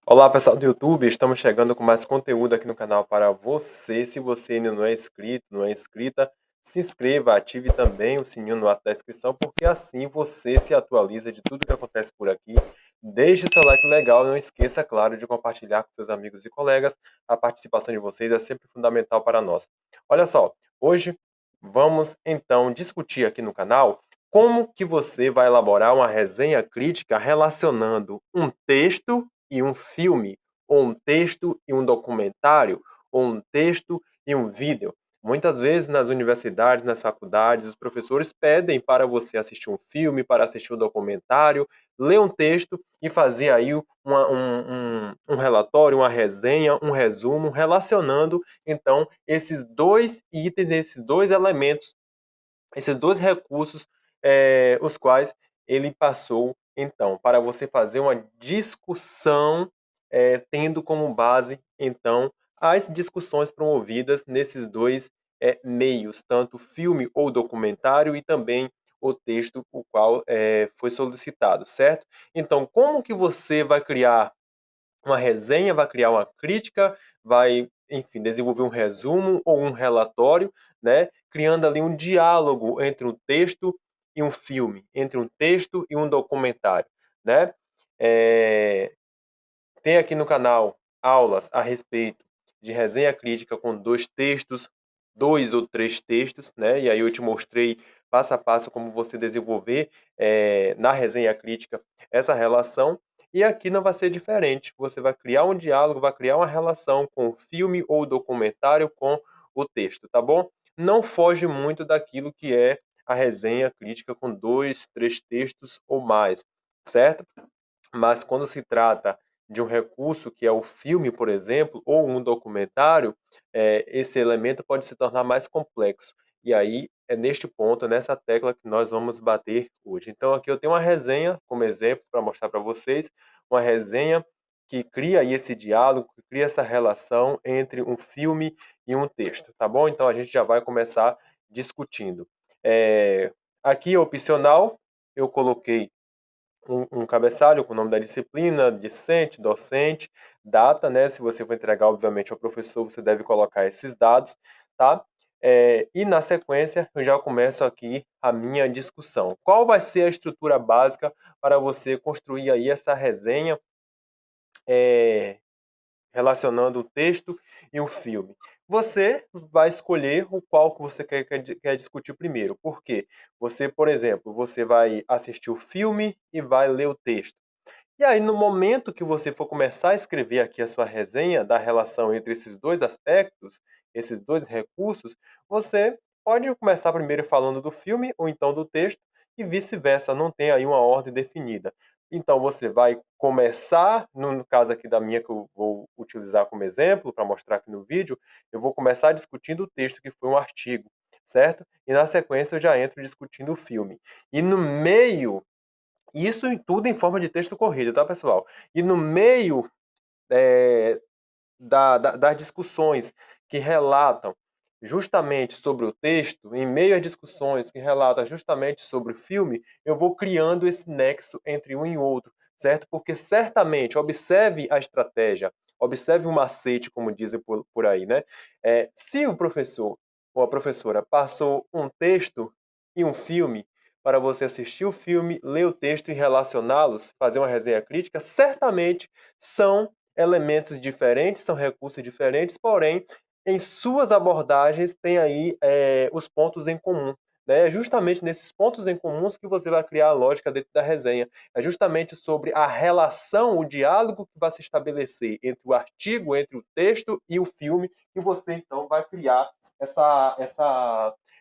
Olá, pessoal do YouTube, estamos chegando com mais conteúdo aqui no canal para você. Se você ainda não é inscrito, não é inscrita, se inscreva, ative também o sininho no ato da inscrição, porque assim você se atualiza de tudo que acontece por aqui. Deixe seu like legal, não esqueça, claro, de compartilhar com seus amigos e colegas. A participação de vocês é sempre fundamental para nós. Olha só, hoje vamos então discutir aqui no canal como que você vai elaborar uma resenha crítica relacionando um texto e um filme, ou um texto e um documentário, ou um texto e um vídeo. Muitas vezes nas universidades, nas faculdades, os professores pedem para você assistir um filme, para assistir um documentário, ler um texto e fazer aí um relatório, uma resenha, um resumo, relacionando então esses dois itens, esses dois elementos, esses dois recursos, os quais ele passou, então, para você fazer uma discussão, tendo como base, então, as discussões promovidas nesses dois meios, tanto filme ou documentário e também o texto o qual foi solicitado, certo? Então, como que você vai criar uma resenha, vai criar uma crítica, vai, enfim, desenvolver um resumo ou um relatório, né? Criando ali um diálogo entre um texto e um filme, entre um texto e um documentário, né? É, Tem aqui no canal aulas a respeito de resenha crítica com dois textos, dois ou três textos, né? E aí eu te mostrei passo a passo como você desenvolver na resenha crítica essa relação. E aqui não vai ser diferente. Você vai criar um diálogo, vai criar uma relação com o filme ou documentário com o texto, tá bom? Não foge muito daquilo que é a resenha crítica com dois, três textos ou mais, certo? Mas quando se trata de um recurso que é o filme, por exemplo, ou um documentário, esse elemento pode se tornar mais complexo. E aí é neste ponto, nessa tecla que nós vamos bater hoje. Então aqui eu tenho uma resenha como exemplo para mostrar para vocês, uma resenha que cria aí esse diálogo, que cria essa relação entre um filme e um texto, tá bom? Então a gente já vai começar discutindo. É, Aqui é opcional, eu coloquei um cabeçalho com o nome da disciplina, discente, docente, data, né? Se você for entregar, obviamente, ao professor, você deve colocar esses dados, tá? E na sequência, eu já começo aqui a minha discussão. Qual vai ser a estrutura básica para você construir aí essa resenha é, relacionando o texto e o filme? Você vai escolher o qual que você quer discutir primeiro. Por quê? Você, por exemplo, você vai assistir o filme e vai ler o texto. E aí, no momento que você for começar a escrever aqui a sua resenha da relação entre esses dois aspectos, esses dois recursos, você pode começar primeiro falando do filme ou então do texto e vice-versa, não tem aí uma ordem definida. Então, você vai começar, no caso aqui da minha, que eu vou utilizar como exemplo para mostrar aqui no vídeo, eu vou começar discutindo o texto, que foi um artigo, certo? E na sequência eu já entro discutindo o filme. E no meio isso em tudo em forma de texto corrido, tá, pessoal? E no meio eh, das discussões que relatam justamente sobre o texto, em meio às discussões que relatam justamente sobre o filme, eu vou criando esse nexo entre um e outro, certo? Porque certamente, observe a estratégia, observe o macete, como dizem por aí, né? Se o professor ou a professora passou um texto e um filme para você assistir o filme, ler o texto e relacioná-los, fazer uma resenha crítica, certamente são elementos diferentes, são recursos diferentes, porém, em suas abordagens tem aí os pontos em comum. Né? É justamente nesses pontos em comuns que você vai criar a lógica dentro da resenha. É justamente sobre a relação, o diálogo que vai se estabelecer entre o artigo, entre o texto e o filme, que você então vai criar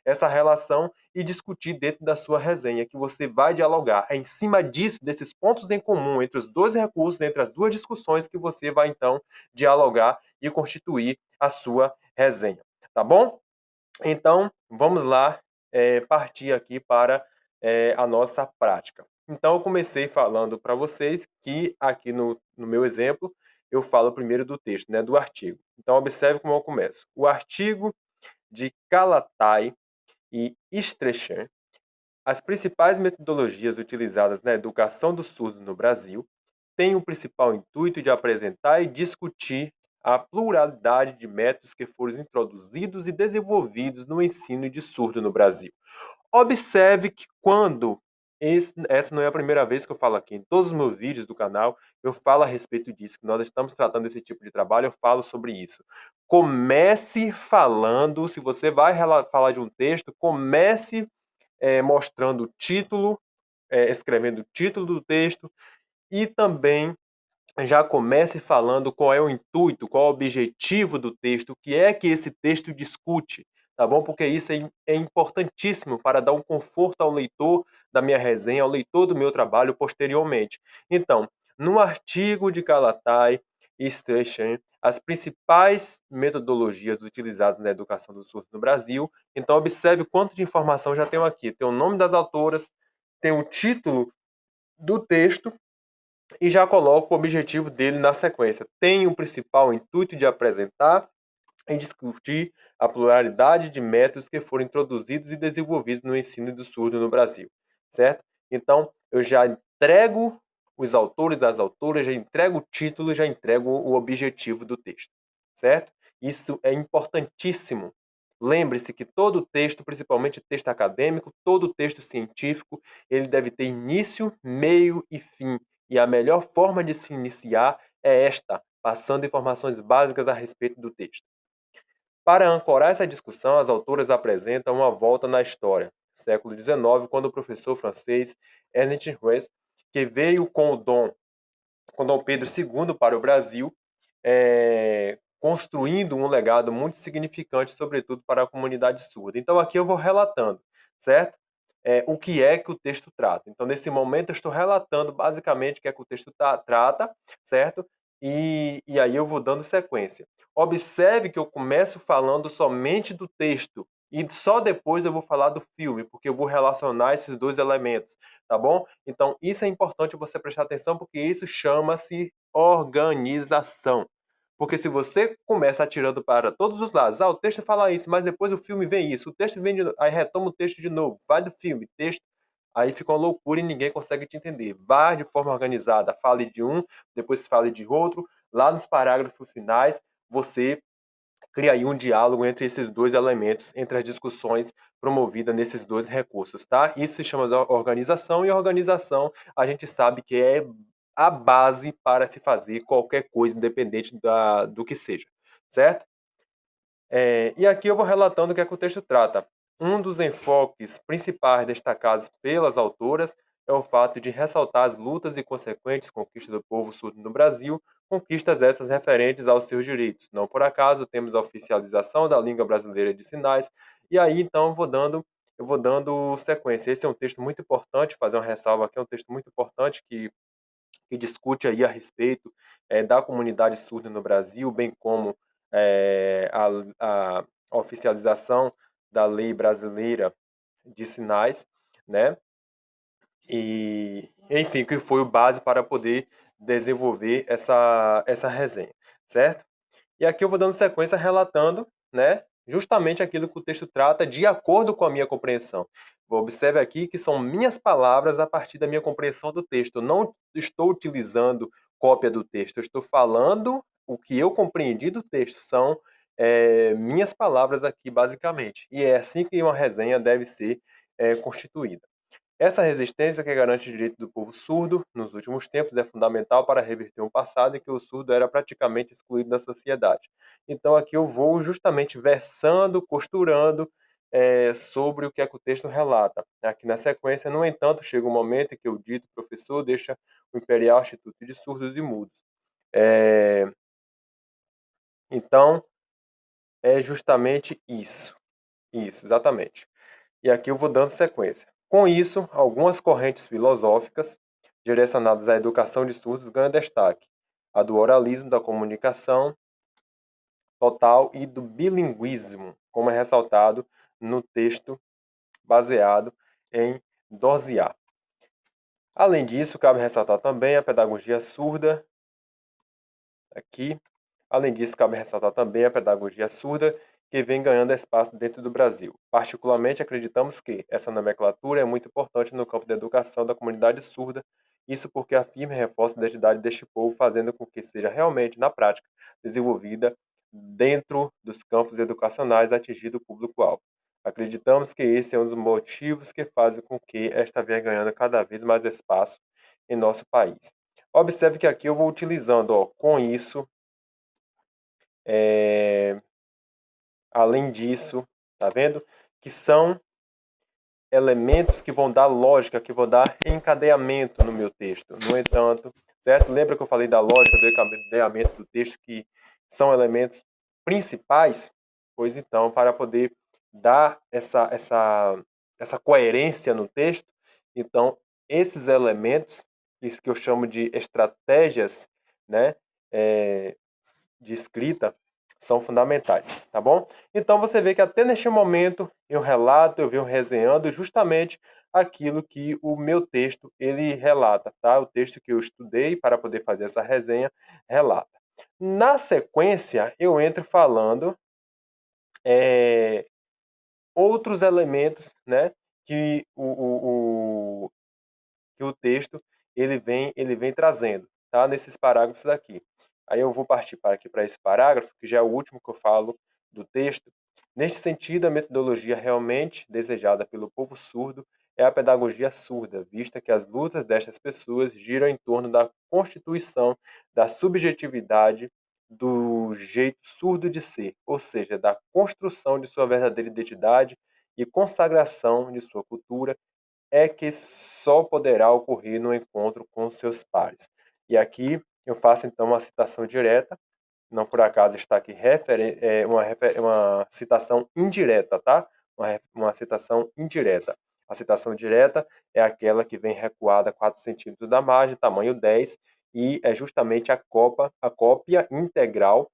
essa relação e discutir dentro da sua resenha, que você vai dialogar. É em cima disso, desses pontos em comum, entre os dois recursos, entre as duas discussões, que você vai então dialogar e constituir a sua resenha. Tá bom? Então, vamos lá partir aqui para a nossa prática. Então, eu comecei falando para vocês que aqui no meu exemplo, eu falo primeiro do texto, né, do artigo. Então, observe como eu começo. O artigo de Calatai e Strechan, as principais metodologias utilizadas na educação dos surdos no Brasil, tem o principal intuito de apresentar e discutir a pluralidade de métodos que foram introduzidos e desenvolvidos no ensino de surdo no Brasil. Observe que essa não é a primeira vez que eu falo aqui, em todos os meus vídeos do canal, eu falo a respeito disso, que nós estamos tratando desse tipo de trabalho, eu falo sobre isso. Comece falando, se você vai falar de um texto, comece mostrando o título, escrevendo o título do texto e também já comece falando qual é o intuito, qual é o objetivo do texto, o que é que esse texto discute, tá bom? Porque isso é importantíssimo para dar um conforto ao leitor da minha resenha, ao leitor do meu trabalho posteriormente. Então, no artigo de Calatai e Strechen, as principais metodologias utilizadas na educação do surdo no Brasil. Então, observe quanto de informação já tenho aqui. Tem o nome das autoras, tem o título do texto e já coloco o objetivo dele na sequência. Tem o principal intuito de apresentar e discutir a pluralidade de métodos que foram introduzidos e desenvolvidos no ensino do surdo no Brasil, certo? Então, eu já entrego os autores das autoras, já entrego o título, já entrego o objetivo do texto, certo? Isso é importantíssimo. Lembre-se que todo texto, principalmente texto acadêmico, todo texto científico, ele deve ter início, meio e fim. E a melhor forma de se iniciar é esta, passando informações básicas a respeito do texto. Para ancorar essa discussão, as autoras apresentam uma volta na história, século XIX, quando o professor francês Ernest Reuss, que veio com Dom Pedro II para o Brasil, construindo um legado muito significante, sobretudo para a comunidade surda. Então, aqui eu vou relatando, certo? O que é que o texto trata. Então, nesse momento, eu estou relatando basicamente o que é que o texto trata, certo? E aí eu vou dando sequência. Observe que eu começo falando somente do texto e só depois eu vou falar do filme, porque eu vou relacionar esses dois elementos, tá bom? Então, isso é importante você prestar atenção, porque isso chama-se organização. Porque se você começa atirando para todos os lados, o texto fala isso, mas depois o filme vem isso, o texto vem de novo, aí retoma o texto de novo, vai do filme, texto, aí fica uma loucura e ninguém consegue te entender. Vá de forma organizada, fale de um, depois fale de outro, lá nos parágrafos finais, você cria aí um diálogo entre esses dois elementos, entre as discussões promovidas nesses dois recursos, tá? Isso se chama organização, e organização a gente sabe que é a base para se fazer qualquer coisa, independente do que seja, certo? E aqui eu vou relatando o que é que o texto trata. Um dos enfoques principais destacados pelas autoras é o fato de ressaltar as lutas e consequentes conquistas do povo surdo no Brasil, conquistas essas referentes aos seus direitos. Não por acaso temos a oficialização da língua brasileira de sinais, e aí então eu vou dando sequência. Esse é um texto muito importante, fazer uma ressalva aqui, é um texto muito importante que discute aí a respeito da comunidade surda no Brasil, bem como a oficialização da lei brasileira de sinais, né? E, enfim, que foi o base para poder desenvolver essa resenha, certo? E aqui eu vou dando sequência relatando, né, justamente aquilo que o texto trata de acordo com a minha compreensão. Observe aqui que são minhas palavras a partir da minha compreensão do texto. Eu não estou utilizando cópia do texto, eu estou falando o que eu compreendi do texto. São minhas palavras aqui, basicamente. E é assim que uma resenha deve ser constituída. Essa resistência que garante o direito do povo surdo nos últimos tempos é fundamental para reverter um passado em que o surdo era praticamente excluído da sociedade. Então aqui eu vou justamente versando, costurando sobre o que é que o texto relata. Aqui na sequência, no entanto, chega um momento em que o dito professor deixa o Imperial Instituto de Surdos e Mudos. É, então, é justamente isso. Isso, exatamente. E aqui eu vou dando sequência. Com isso, algumas correntes filosóficas direcionadas à educação de surdos ganham destaque. A do oralismo, da comunicação total e do bilinguismo, como é ressaltado no texto baseado em Dosiá. Além disso, cabe ressaltar também a pedagogia surda, aqui. Além disso, cabe ressaltar também a pedagogia surda, que vem ganhando espaço dentro do Brasil. Particularmente, acreditamos que essa nomenclatura é muito importante no campo da educação da comunidade surda Isso porque afirma e reforça a identidade deste povo, fazendo com que seja realmente, na prática, desenvolvida dentro dos campos educacionais atingindo o público-alvo. Acreditamos que esse é um dos motivos que fazem com que esta venha ganhando cada vez mais espaço em nosso país. Observe que aqui eu vou utilizando, ó, com isso, é, além disso, tá vendo? Que são elementos que vão dar lógica, que vão dar encadeamento no meu texto. No entanto, certo? Lembra que eu falei da lógica do encadeamento do texto, que são elementos principais? Pois então, para poder dar essa coerência no texto, então, esses elementos, que eu chamo de estratégias, né, é, de escrita, são fundamentais, tá bom? Então você vê que até neste momento eu relato, eu venho resenhando justamente aquilo que o meu texto ele relata, tá? O texto que eu estudei para poder fazer essa resenha relata. Na sequência, eu entro falando é, outros elementos, né? Que que o texto ele vem trazendo, tá? Nesses parágrafos aqui. Aí eu vou partir para aqui para esse parágrafo, que já é o último que eu falo do texto. Neste sentido, a metodologia realmente desejada pelo povo surdo é a pedagogia surda, vista que as lutas destas pessoas giram em torno da constituição da subjetividade do jeito surdo de ser, ou seja, da construção de sua verdadeira identidade e consagração de sua cultura é que só poderá ocorrer no encontro com seus pares. E aqui eu faço então uma citação direta, não por acaso está aqui uma citação indireta, tá? Uma citação indireta. A citação direta é aquela que vem recuada 4 centímetros da margem, tamanho 10, e é justamente a cópia integral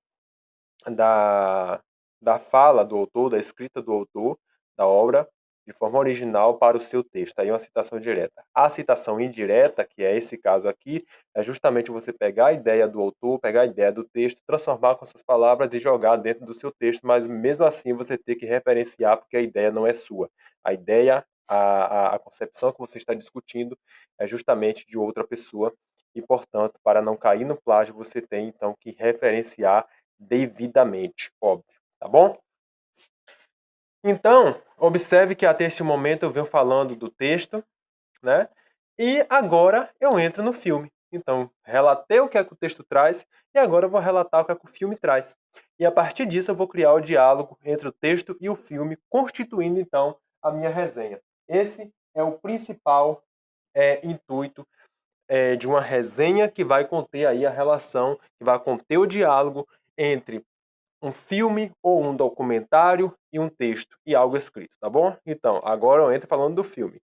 da, da fala do autor, da escrita do autor, da obra, de forma original para o seu texto. Aí é uma citação direta. A citação indireta, que é esse caso aqui, é justamente você pegar a ideia do autor, pegar a ideia do texto, transformar com suas palavras e jogar dentro do seu texto, mas mesmo assim você tem que referenciar, porque a ideia não é sua. A ideia, a concepção que você está discutindo é justamente de outra pessoa e, portanto, para não cair no plágio, você tem então que referenciar devidamente, óbvio, tá bom? Então, observe que até esse momento eu venho falando do texto, né? E agora eu entro no filme. Então, relatei o que é que o texto traz e agora eu vou relatar o que é que o filme traz. E a partir disso eu vou criar o diálogo entre o texto e o filme, constituindo então a minha resenha. Esse é o principal intuito de uma resenha que vai conter aí a relação, que vai conter o diálogo entre um filme ou um documentário e um texto e algo escrito, tá bom? Então, agora eu entro falando do filme.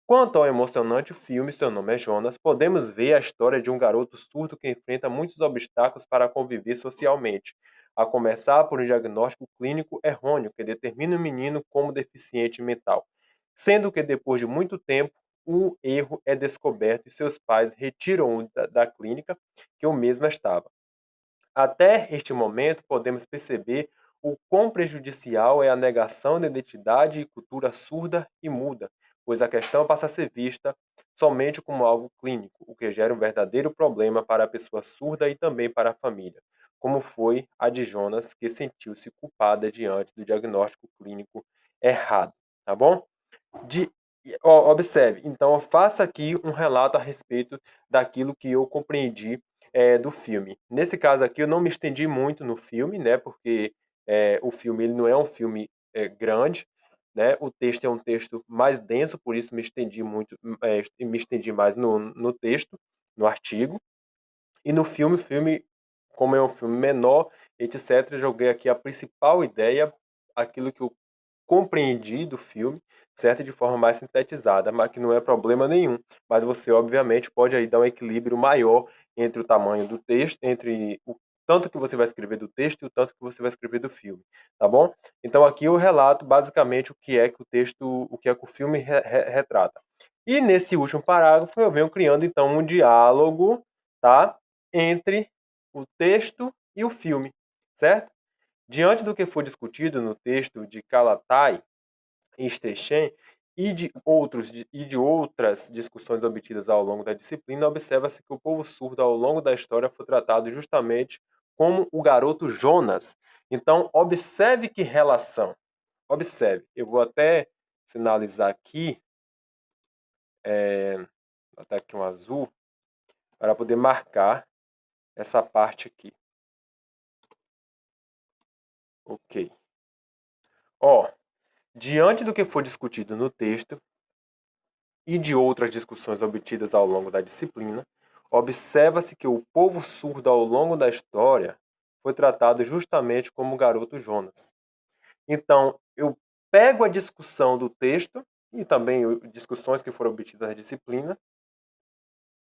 Quanto ao emocionante filme Seu Nome é Jonas, podemos ver a história de um garoto surdo que enfrenta muitos obstáculos para conviver socialmente, a começar por um diagnóstico clínico errôneo que determina o menino como deficiente mental, sendo que depois de muito tempo o erro é descoberto e seus pais retiram-o da clínica que o mesmo estava. Até este momento, podemos perceber o quão prejudicial é a negação da identidade e cultura surda e muda, pois a questão passa a ser vista somente como algo clínico, o que gera um verdadeiro problema para a pessoa surda e também para a família, como foi a de Jonas, que sentiu-se culpada diante do diagnóstico clínico errado, tá bom? De, observe, então eu faço aqui um relato a respeito daquilo que eu compreendi do filme. Nesse caso aqui, eu não me estendi muito no filme, né? Porque o filme ele não é um filme grande, né? O texto é um texto mais denso, por isso me estendi muito, me estendi mais no texto, no artigo. E no filme, o filme, como é um filme menor, etc., joguei aqui a principal ideia, aquilo que eu compreendi do filme, certo? De forma mais sintetizada, mas que não é problema nenhum. Mas você, obviamente, pode aí dar um equilíbrio maior entre o tamanho do texto, entre o tanto que você vai escrever do texto e o tanto que você vai escrever do filme, tá bom? Então aqui eu relato basicamente o que é que o texto, o que é que o filme retrata. E nesse último parágrafo eu venho criando então um diálogo, tá? Entre o texto e o filme, certo? Diante do que foi discutido no texto de Kalatai e Steichen, e de outras discussões obtidas ao longo da disciplina, observa-se que o povo surdo ao longo da história foi tratado justamente como o garoto Jonas. Então, observe que relação. Observe. Eu vou até finalizar aqui, botar aqui um azul, para poder marcar essa parte aqui. Ok. Ó, diante do que foi discutido no texto e de outras discussões obtidas ao longo da disciplina, observa-se que o povo surdo ao longo da história foi tratado justamente como o garoto Jonas. Então, eu pego a discussão do texto e também discussões que foram obtidas na disciplina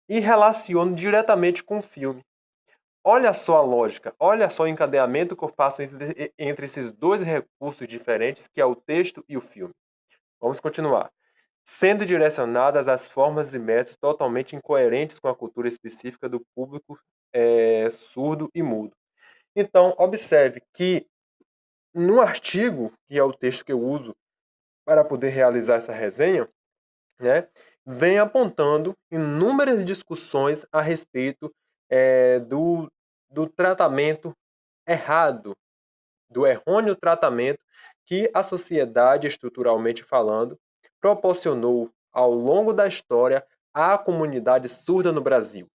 e relaciono diretamente com o filme. Olha só a lógica, olha só o encadeamento que eu faço entre esses dois recursos diferentes, que é o texto e o filme. Vamos continuar. Sendo direcionadas às formas e métodos totalmente incoerentes com a cultura específica do público surdo e mudo. Então, observe que no artigo, que é o texto que eu uso para poder realizar essa resenha, né, vem apontando inúmeras discussões a respeito do tratamento errado, do errôneo tratamento que a sociedade, estruturalmente falando, proporcionou ao longo da história à comunidade surda no Brasil,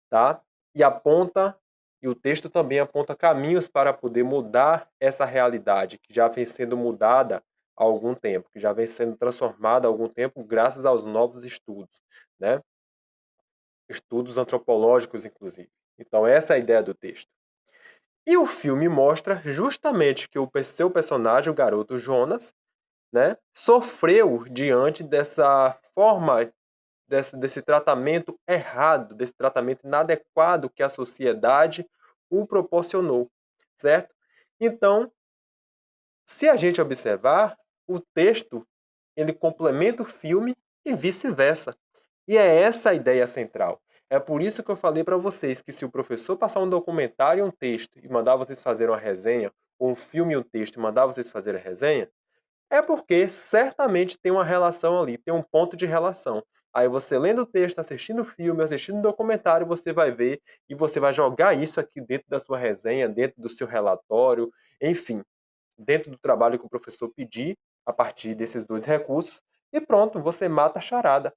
tá? E aponta, e o texto também aponta caminhos para poder mudar essa realidade que já vem sendo mudada há algum tempo, que já vem sendo transformada há algum tempo graças aos novos estudos, né? Estudos antropológicos, inclusive. Então, essa é a ideia do texto. E o filme mostra justamente que o seu personagem, o garoto Jonas, né, sofreu diante dessa forma, desse tratamento errado, desse tratamento inadequado que a sociedade o proporcionou, certo? Então, se a gente observar, o texto ele complementa o filme e vice-versa. E é essa a ideia central. É por isso que eu falei para vocês que se o professor passar um documentário e um texto e mandar vocês fazerem uma resenha, ou um filme e um texto e mandar vocês fazerem a resenha, é porque certamente tem uma relação ali, tem um ponto de relação. Aí você lendo o texto, assistindo o filme, assistindo o documentário, você vai ver e você vai jogar isso aqui dentro da sua resenha, dentro do seu relatório, enfim, dentro do trabalho que o professor pedir, a partir desses dois recursos, e pronto, você mata a charada,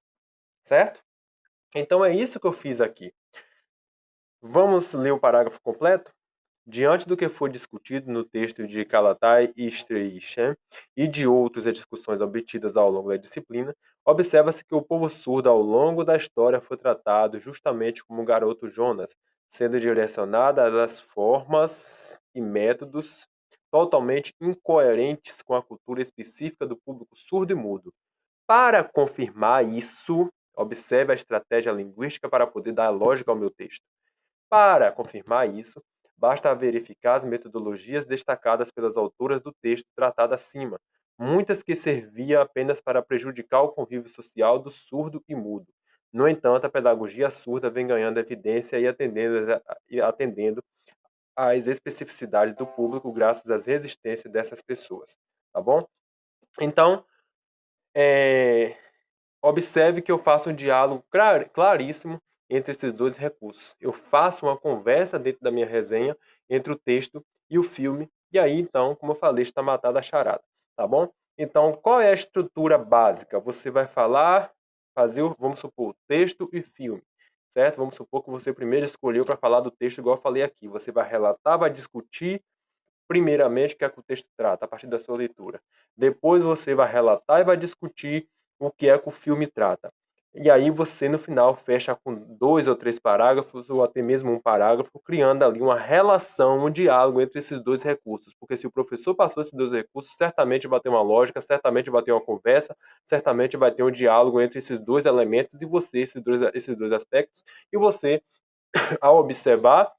certo? Então é isso que eu fiz aqui. Vamos ler o parágrafo completo? Diante do que foi discutido no texto de Kalatai e Streisand e de outras discussões obtidas ao longo da disciplina, observa-se que o povo surdo ao longo da história foi tratado justamente como o garoto Jonas, sendo direcionado às formas e métodos totalmente incoerentes com a cultura específica do público surdo e mudo. Para confirmar isso, observe a estratégia linguística para poder dar lógica ao meu texto. Para confirmar isso, basta verificar as metodologias destacadas pelas autoras do texto tratado acima, muitas que serviam apenas para prejudicar o convívio social do surdo e mudo. No entanto, a pedagogia surda vem ganhando evidência e atendendo às especificidades do público graças às resistências dessas pessoas. Tá bom? Então, é, observe que eu faço um diálogo claríssimo entre esses dois recursos. Eu faço uma conversa dentro da minha resenha entre o texto e o filme, e aí então, como eu falei, está matada a charada, tá bom? Então, qual é a estrutura básica? Você vai falar, vamos supor, texto e filme, certo? Vamos supor que você primeiro escolheu para falar do texto, igual eu falei aqui. Você vai relatar, vai discutir, primeiramente, o que é que o texto trata, a partir da sua leitura. Depois você vai relatar e vai discutir o que é que o filme trata. E aí você, no final, fecha com 2 ou 3 parágrafos, ou até mesmo um parágrafo, criando ali uma relação, um diálogo entre esses dois recursos. Porque se o professor passou esses dois recursos, certamente vai ter uma lógica, certamente vai ter uma conversa, certamente vai ter um diálogo entre esses dois elementos e você, esses dois aspectos, e você, ao observar,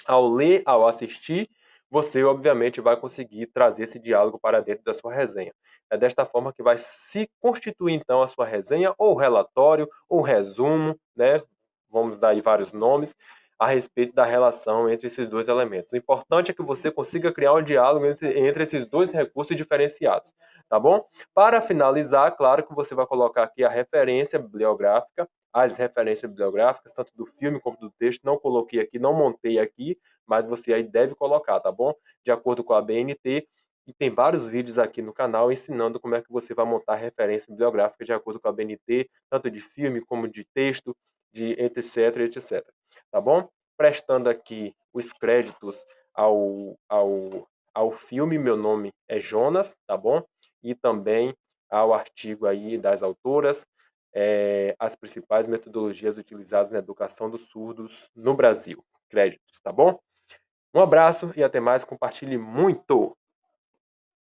ao ler, ao assistir, você obviamente vai conseguir trazer esse diálogo para dentro da sua resenha. É desta forma que vai se constituir então a sua resenha, ou relatório, ou resumo, né? Vamos dar aí vários nomes, a respeito da relação entre esses dois elementos. O importante é que você consiga criar um diálogo entre esses dois recursos diferenciados, tá bom? Para finalizar, claro que você vai colocar aqui a referência bibliográfica, as referências bibliográficas, tanto do filme como do texto. Não coloquei aqui, não montei aqui, mas você aí deve colocar, tá bom? De acordo com a BNT. E tem vários vídeos aqui no canal ensinando como é que você vai montar referência bibliográfica de acordo com a BNT, tanto de filme como de texto, de etc, etc. Tá bom? Prestando aqui os créditos ao filme, meu nome é Jonas, tá bom? E também ao artigo aí das autoras, as principais metodologias utilizadas na educação dos surdos no Brasil. Créditos, tá bom? Um abraço e até mais. Compartilhe muito!